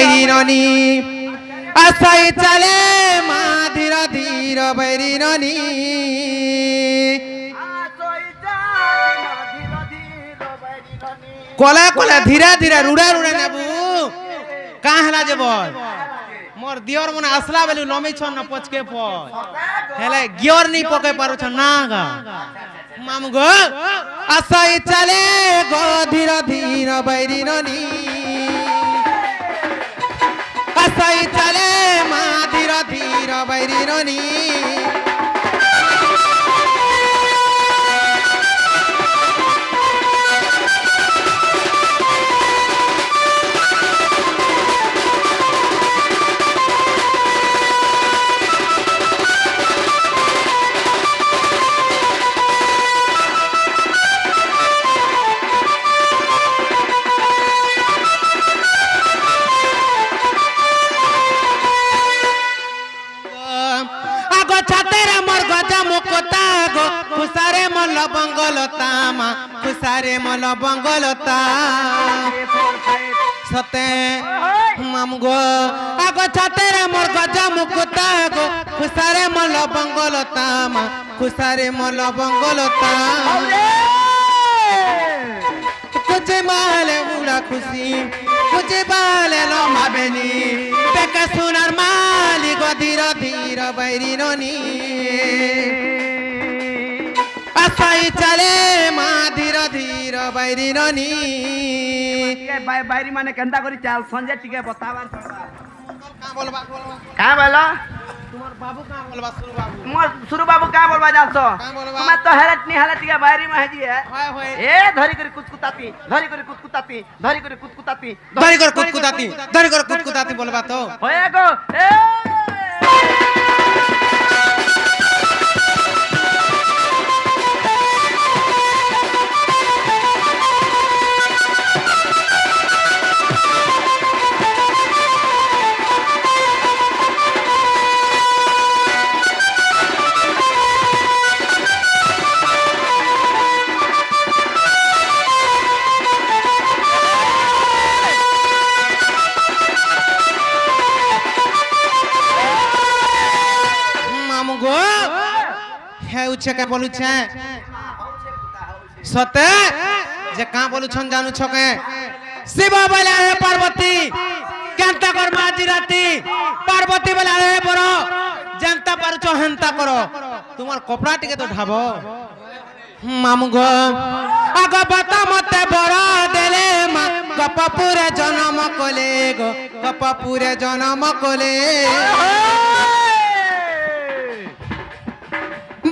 बैरिननी आसाई चले माँ धीर धीर बैरिननी कोला कोला धीरे धीरे रुड़ा रुड़ा नेबू कहाँ हला जे बोल मोर दियोर मने असला बेलु नमी छन न पचके पर हेले गियोर नहीं पके पारो छ नागा मामू गो आसाई चले गो धीर धीर बैरिननी आसाई चले माँ धीर धीर बैरिननी खुसारे मल बंगलता मा खुसारे मल बंगलता सते मामू गो आगो छाते रे मोर गजा मुकुता गो खुसारे मल बंगलता मा खुसारे मल बंगलता कुछ माले बुढ़ा खुशी कुछ बाले लो माबेनी बेका सुनार माली गो धीर धीर बैरिननी आसाई चले माँ धीर धीर बैरिननी बैरी माने केंदा करी चाल संजय टिके बतावार का बोलबा का बोलो तुम्हार बाबू का बोलबा सुरु बाबू मोर सुरु बाबू का बोलबा जासो मैं तो हेरत नहीं हेरत के बैरी में जी है होय ए धरी करी कुतकुताती धरी करी कुतकुताती धरी करी कुतकुताती धरी कर कुतकुताती बोलबा तो होय गो ए उछे के बोलू छे सते जे का बोलू छन जानू छके शिव बोला है पार्वती केंता कर माजी राती पार्वती बोला है बरो जनता पर छो हंता करो तुम्हार कपड़ा टिके तो ढाबो मामू गो आगो बता मते बरो देले मा गपपुरे जन्म कोले गो गपपुरे जन्म कोले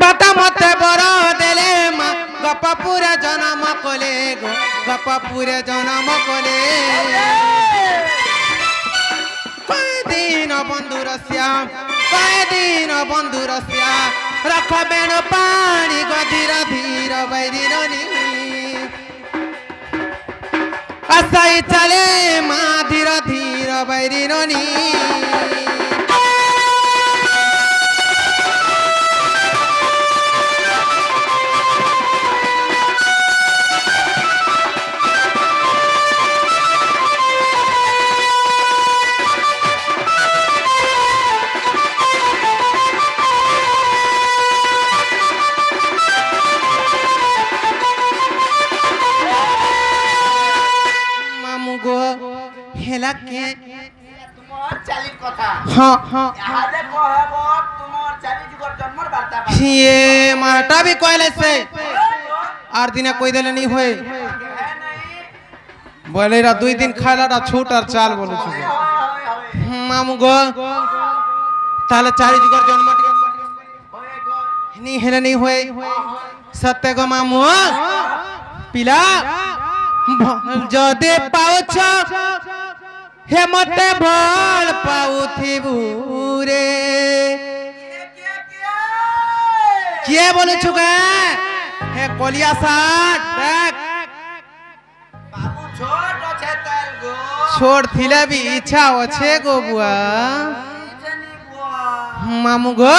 बता मते बरो देले मा गपपुरे जन्म कोले गो गपपुरे जन्म कोले कई दिन बंधु रसिया रख बेण पानी गो धीर धीर बैरिननी आसाई चले माँ धीर धीर बैरिननी हेला के तुमर चाली कथा हां हां आदे कहबो तुमर चाली जुगर जन्मर वार्ता बा ये माटा भी कोइले से आर दिने कोई देले नहीं होए बोले रा 2 दिन खाला रा छूट और चाल बोलू छु मामू गो ताले चाली जुगर जन्म नहीं हेले नहीं होए सत्य गो मामू पिला जदे पाउछ हे मते भल पाउथि बुरे के बोले छुगा हे कोलिया साट देख बाबू छोट আছে তার গো छोड़ थिले भी इच्छा अच्छे गो बुआ मामू गो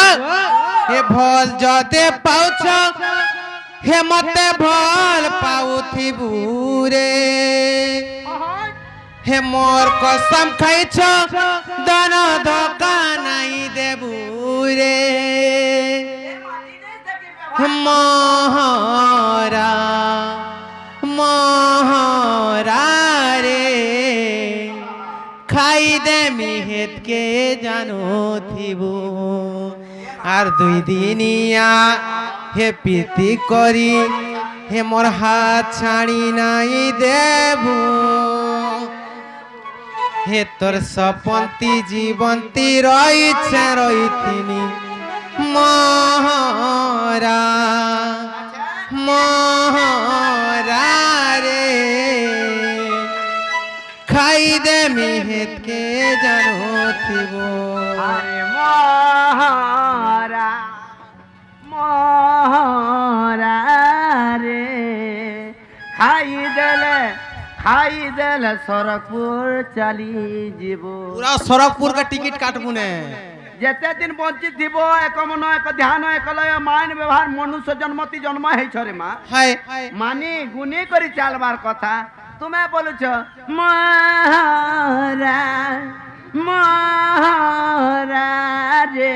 हे भल जदे पाउछ हे मते भल पाउथि बुरे হে মোর কসম খাইছ দান ধোকা নাই দেবু রে মহরা মহরা রে খাই দে মিহেতকে জানো থিব আর 2 দিনিয়া হে প্রীতি করি হে মোর হাত ছাড়ি নাই দেবু হে তোর সপন্তি জীবন্তি রইছে রইতিনি মহরা মহরা রে খাই দে মিহেতকে জানো থিব আরে মহারা মহারা রে খাই দেলে সরকপুর চালি যাব পুরা সরকপুর का टिकट काटबू ने যেতে দিন বঞ্চিত থিব এক মন এক ধ্যান এক লয় মাইন ব্যবহার মনুষ্য জন্মতি জন্ম হইছ রে মা হায় মানি গুনি করি চালবার কথা তুমি বলছ মহারা মহারা রে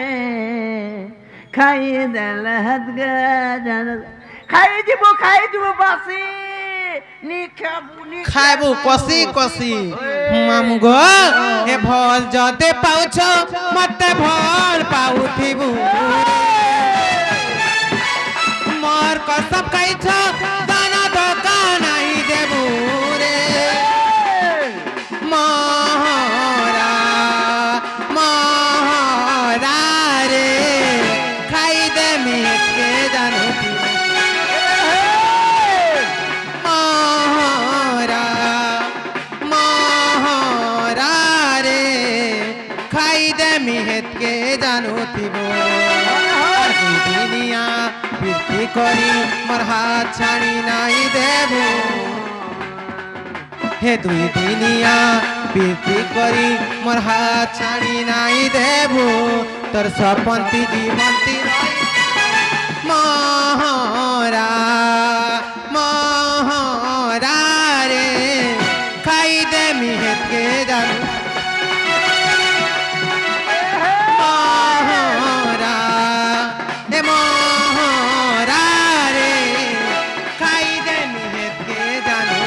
খাই দেলে হাত গাজান খাই দিব বাসি নি খাইবু কষি কষি মামু গো হে ভল যতে পাউছ মতে ভল পাউথিবু মোর কসম খাইছ দানা ধোকা নাই দেবু রে মহরা মহরা রে খাই দে মিহেতকে জানো মহরা মহরা রে খাই দে মিহেতকে জানো থিব দুনিয়া প্রীতি করি মোর হাত ছাড়ি নাই দেবু হে 2 দিনিয়া প্রীতি করি মোর হাত ছাড়ি নাই দেবু তোর সপন্তি জীবন্তি মহরা মহরা রে খাই দে মিহেতকে জানো মহরা এ মহরা রে খাই দে মিহেতকে জানো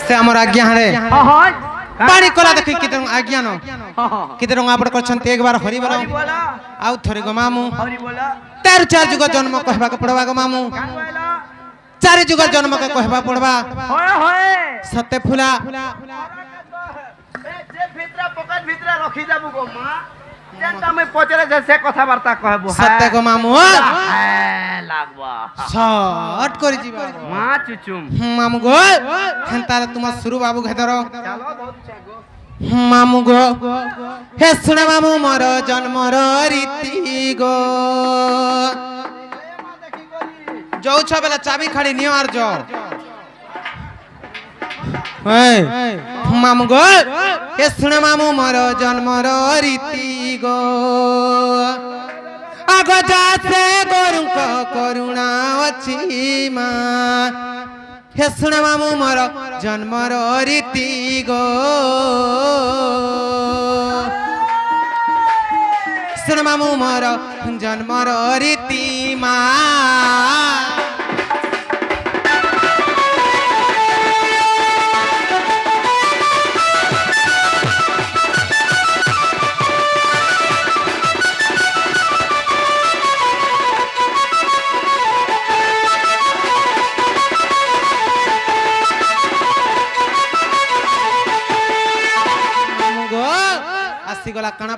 से हमर आज्ञा हरे पानी कोला देखि किते आज्ञा न किते रंगा पड़ करछन एक बार हरि बोलो आउ थरे गो मामू हरि बोला 4 जुग जन्म कहबा के पड़बा गो मामू 4 जुग जन्म के कहबा पड़बा होए सत्य फुला যে ভিতরা পকেট ভিতরা রাখি যাবো গো মা যেটা আমি পচরে যে সে কথা বার্তা কহবো सत्य गो मामू হ্যাঁ লাগবা शॉर्ट करि जीवा মা চুচুম मामू गो हेंता तुम शुरू बाबू घेदर চলো ধরছে গো मामू गो हे सुने मामू मोर जन्मर रीति गो जाऊ छ बेला चाबी खाड़ी नियो आर जो मामू गो हे सुने मामू मोर जन्मर रीति गो आगो जासे गोरु को करुणा अछि मा हे सुने मामू मोर जन्मर रीति गो सुने मामू मोर जन्मर रीति मा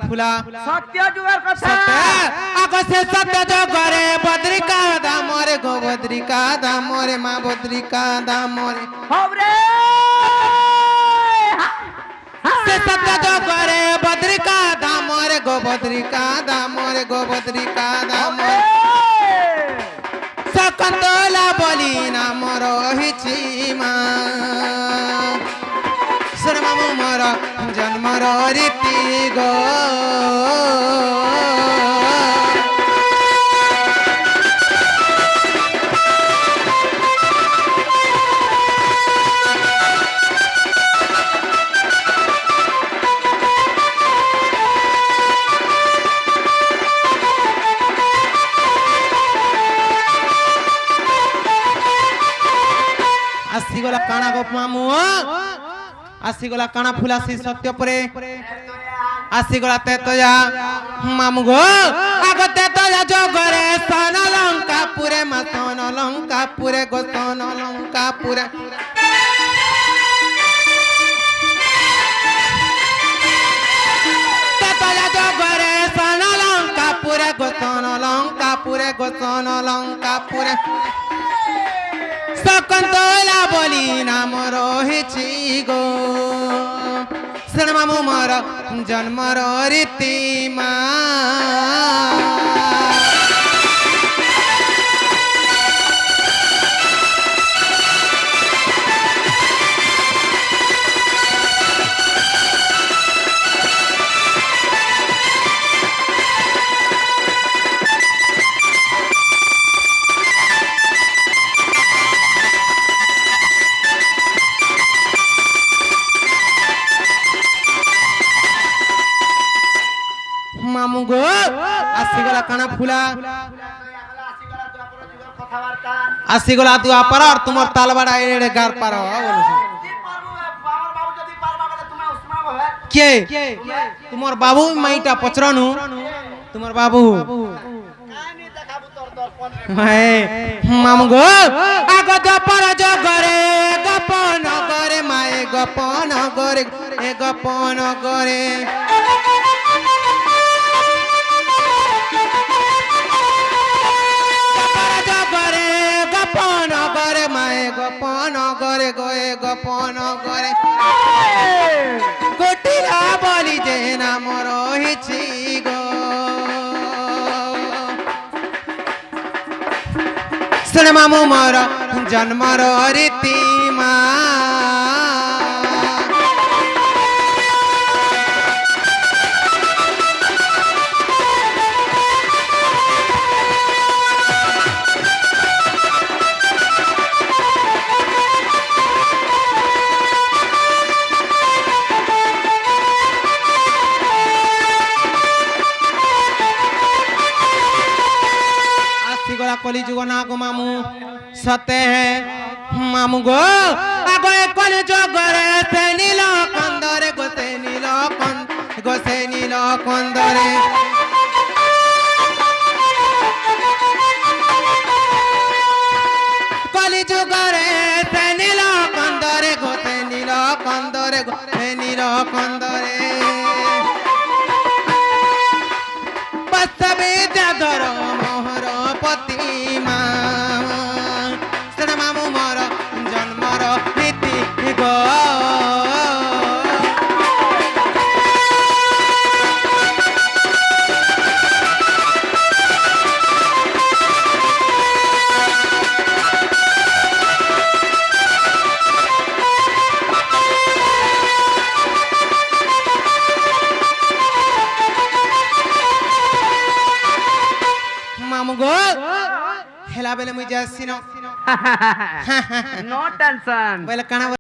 ফুলা সত্য যুগের কথা আগে সে সত্য জগরে বদ্রিকা দামরে গো বদ্রিকা দামরে মা বদ্রিকা দামরে হবরে সে সত্য জগরে বদ্রিকা দামরে গো বদ্রিকা দামরে গো বদ্রিকা দামরে সকন্তলা বলি নাম রহিছি মা মামু মোর জন্মর রীতি গো আসিগলা কানা গো মামু আসিগলা কানা ফুলাসি সত্য পরে আসিগলা তেতয়া মামু গো আগো তেতয়া জগরে সন লঙ্কা পুরে মা সন লঙ্কা পুরে গো সন লঙ্কা পুরে তেতয়া জগরে সন লঙ্কা পুরে গো সন লঙ্কা পুরে গো সন লঙ্কা পুরে সকন্তলা বলি নাম রহিছি গো শোন মামু মোর জন্মর রীতি মা মামু গো আসিগলা কানা ফুলা আসিগলা তু আপার আর তোমার তালবাড়া এড়ে গার পার কে তোমার বাবু মাইটা পচরানু তোমার বাবু মামু গো আগ গপন জগরে গপন গরে মায়ে গপন গরে এ গপন গরে গপন গরে মায়ে গপন গরে গয়ে গপন গরে গোটিলা বলি যে নাম রহিছি গো শোন মামু মোর জন্মর রীতি মা কলি যুগ না গো মামু সতে মামু গো আগো কলি যুগরে সে নীল কন্দরে গোসে নীল গোসে নীল কন্দরে কলি যুগরে সে নীল কন্দরে গোসে নীল কন্দরে গোসে নীল কন্দরে বসবে যাদর মোহর পতি মা শোন মামু মোর জন্মর রীতি গো মামু গো হেলা বেলে মুই যাচ্ছি নো টেনশন বলে কানা